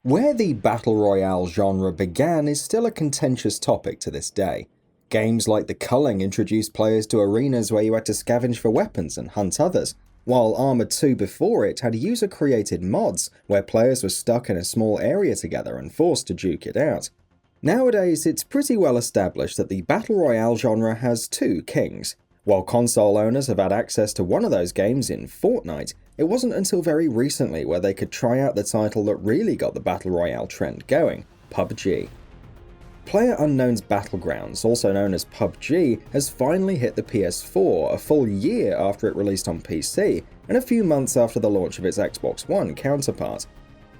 Where the Battle Royale genre began is still a contentious topic to this day. Games like The Culling introduced players to arenas where you had to scavenge for weapons and hunt others, while Armored 2 before it had user-created mods where players were stuck in a small area together and forced to duke it out. Nowadays, it's pretty well established that the Battle Royale genre has two kings. While console owners have had access to one of those games in Fortnite, it wasn't until very recently where they could try out the title that really got the Battle Royale trend going, PUBG. PlayerUnknown's Battlegrounds, also known as PUBG, has finally hit the PS4 a full year after it released on PC, and a few months after the launch of its Xbox One counterpart.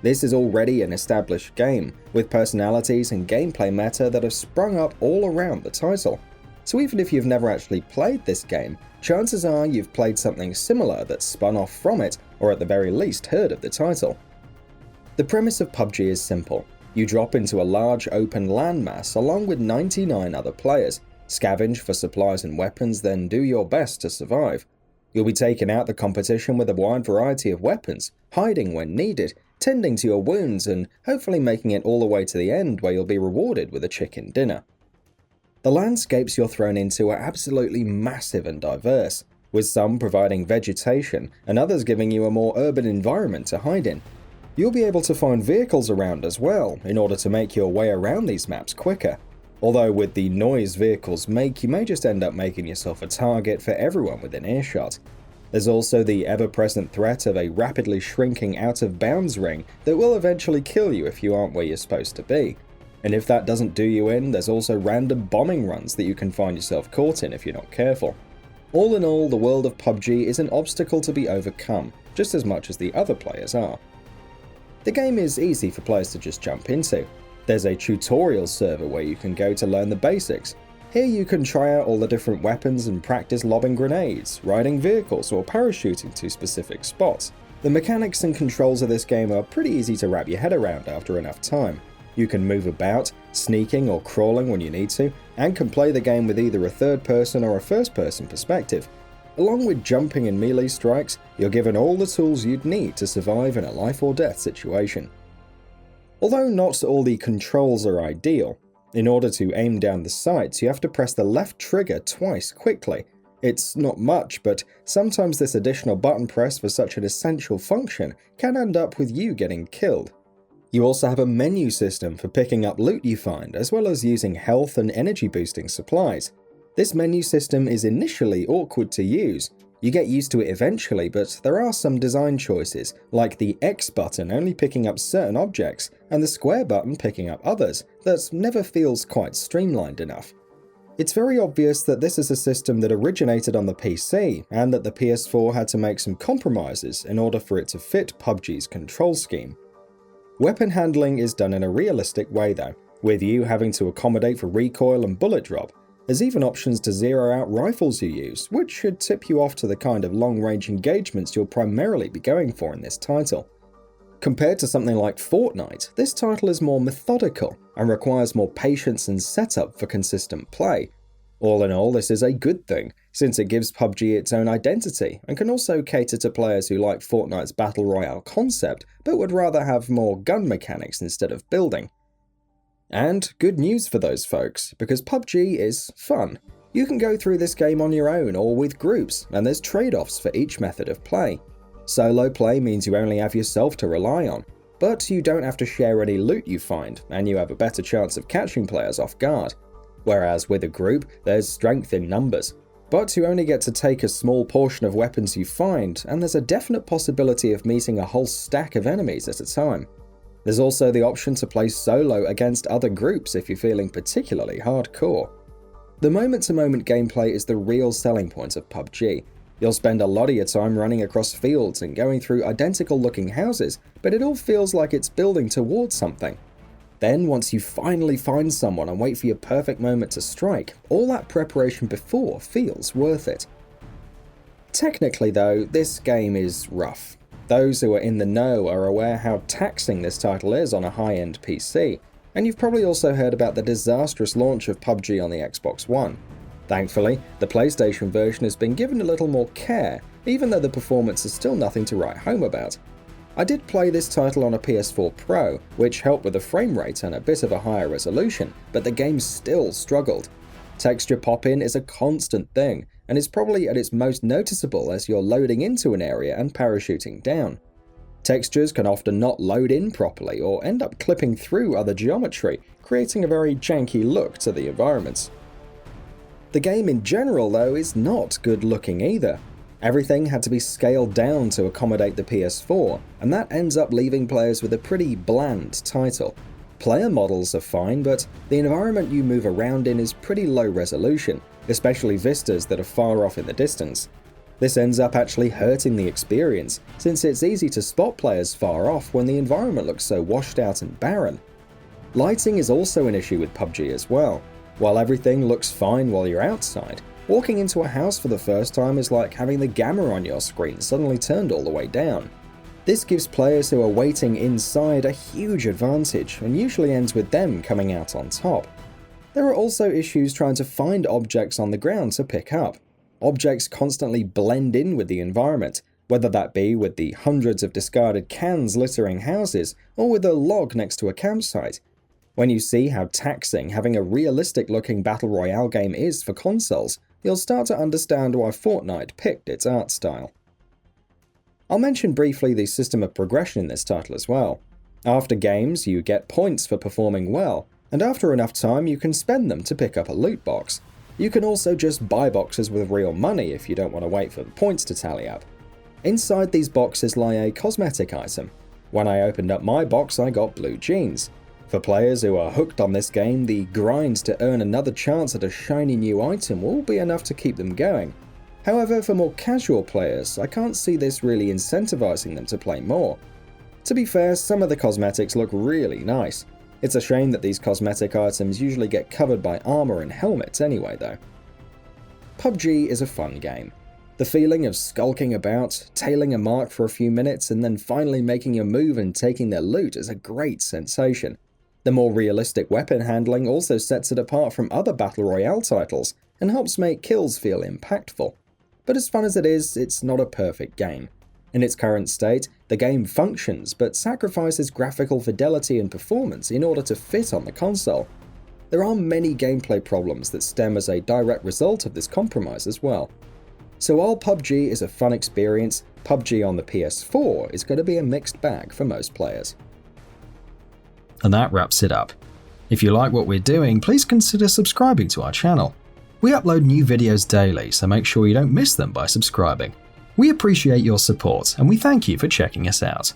This is already an established game, with personalities and gameplay meta that have sprung up all around the title. So even if you've never actually played this game, chances are you've played something similar that spun off from it, or at the very least heard of the title. The premise of PUBG is simple. You drop into a large open landmass along with 99 other players, scavenge for supplies and weapons, then do your best to survive. You'll be taking out the competition with a wide variety of weapons, hiding when needed, tending to your wounds, and hopefully making it all the way to the end where you'll be rewarded with a chicken dinner. The landscapes you're thrown into are absolutely massive and diverse, with some providing vegetation and others giving you a more urban environment to hide in. You'll be able to find vehicles around as well, in order to make your way around these maps quicker. Although with the noise vehicles make, you may just end up making yourself a target for everyone within earshot. There's also the ever-present threat of a rapidly shrinking out-of-bounds ring that will eventually kill you if you aren't where you're supposed to be. And if that doesn't do you in, there's also random bombing runs that you can find yourself caught in if you're not careful. All in all, the world of PUBG is an obstacle to be overcome, just as much as the other players are. The game is easy for players to just jump into. There's a tutorial server where you can go to learn the basics. Here you can try out all the different weapons and practice lobbing grenades, riding vehicles, or parachuting to specific spots. The mechanics and controls of this game are pretty easy to wrap your head around after enough time. You can move about, sneaking or crawling when you need to, and can play the game with either a third-person or a first-person perspective. Along with jumping and melee strikes, you're given all the tools you'd need to survive in a life-or-death situation. Although not all the controls are ideal, in order to aim down the sights you have to press the left trigger twice quickly. It's not much, but sometimes this additional button press for such an essential function can end up with you getting killed. You also have a menu system for picking up loot you find, as well as using health and energy boosting supplies. This menu system is initially awkward to use. You get used to it eventually, but there are some design choices, like the X button only picking up certain objects, and the square button picking up others, that never feels quite streamlined enough. It's very obvious that this is a system that originated on the PC, and that the PS4 had to make some compromises in order for it to fit PUBG's control scheme. Weapon handling is done in a realistic way though, with you having to accommodate for recoil and bullet drop. There's even options to zero out rifles you use, which should tip you off to the kind of long-range engagements you'll primarily be going for in this title. Compared to something like Fortnite, this title is more methodical and requires more patience and setup for consistent play. All in all, this is a good thing, since it gives PUBG its own identity and can also cater to players who like Fortnite's Battle Royale concept but would rather have more gun mechanics instead of building. And good news for those folks, because PUBG is fun. You can go through this game on your own or with groups, and there's trade-offs for each method of play. Solo play means you only have yourself to rely on, but you don't have to share any loot you find, and you have a better chance of catching players off guard. Whereas with a group, there's strength in numbers, but you only get to take a small portion of weapons you find, and there's a definite possibility of meeting a whole stack of enemies at a time. There's also the option to play solo against other groups if you're feeling particularly hardcore. The moment-to-moment gameplay is the real selling point of PUBG. You'll spend a lot of your time running across fields and going through identical-looking houses, but it all feels like it's building towards something. Then, once you finally find someone and wait for your perfect moment to strike, all that preparation before feels worth it. Technically though, this game is rough. Those who are in the know are aware how taxing this title is on a high-end PC, and you've probably also heard about the disastrous launch of PUBG on the Xbox One. Thankfully, the PlayStation version has been given a little more care, even though the performance is still nothing to write home about. I did play this title on a PS4 Pro, which helped with the frame rate and a bit of a higher resolution, but the game still struggled. Texture pop-in is a constant thing, and is probably at its most noticeable as you're loading into an area and parachuting down. Textures can often not load in properly or end up clipping through other geometry, creating a very janky look to the environments. The game in general, though, is not good looking either. Everything had to be scaled down to accommodate the PS4, and that ends up leaving players with a pretty bland title. Player models are fine, but the environment you move around in is pretty low resolution, especially vistas that are far off in the distance. This ends up actually hurting the experience, since it's easy to spot players far off when the environment looks so washed out and barren. Lighting is also an issue with PUBG as well. While everything looks fine while you're outside, walking into a house for the first time is like having the gamma on your screen suddenly turned all the way down. This gives players who are waiting inside a huge advantage, and usually ends with them coming out on top. There are also issues trying to find objects on the ground to pick up. Objects constantly blend in with the environment, whether that be with the hundreds of discarded cans littering houses, or with a log next to a campsite. When you see how taxing having a realistic-looking battle royale game is for consoles, you'll start to understand why Fortnite picked its art style. I'll mention briefly the system of progression in this title as well. After games, you get points for performing well, and after enough time you can spend them to pick up a loot box. You can also just buy boxes with real money if you don't want to wait for the points to tally up. Inside these boxes lie a cosmetic item. When I opened up my box, I got blue jeans. For players who are hooked on this game, the grind to earn another chance at a shiny new item will be enough to keep them going. However, for more casual players, I can't see this really incentivizing them to play more. To be fair, some of the cosmetics look really nice. It's a shame that these cosmetic items usually get covered by armor and helmets anyway though. PUBG is a fun game. The feeling of skulking about, tailing a mark for a few minutes, and then finally making your move and taking their loot is a great sensation. The more realistic weapon handling also sets it apart from other Battle Royale titles, and helps make kills feel impactful. But as fun as it is, it's not a perfect game. In its current state, the game functions, but sacrifices graphical fidelity and performance in order to fit on the console. There are many gameplay problems that stem as a direct result of this compromise as well. So while PUBG is a fun experience, PUBG on the PS4 is going to be a mixed bag for most players. And that wraps it up. If you like what we're doing, please consider subscribing to our channel. We upload new videos daily, so make sure you don't miss them by subscribing. We appreciate your support, and we thank you for checking us out.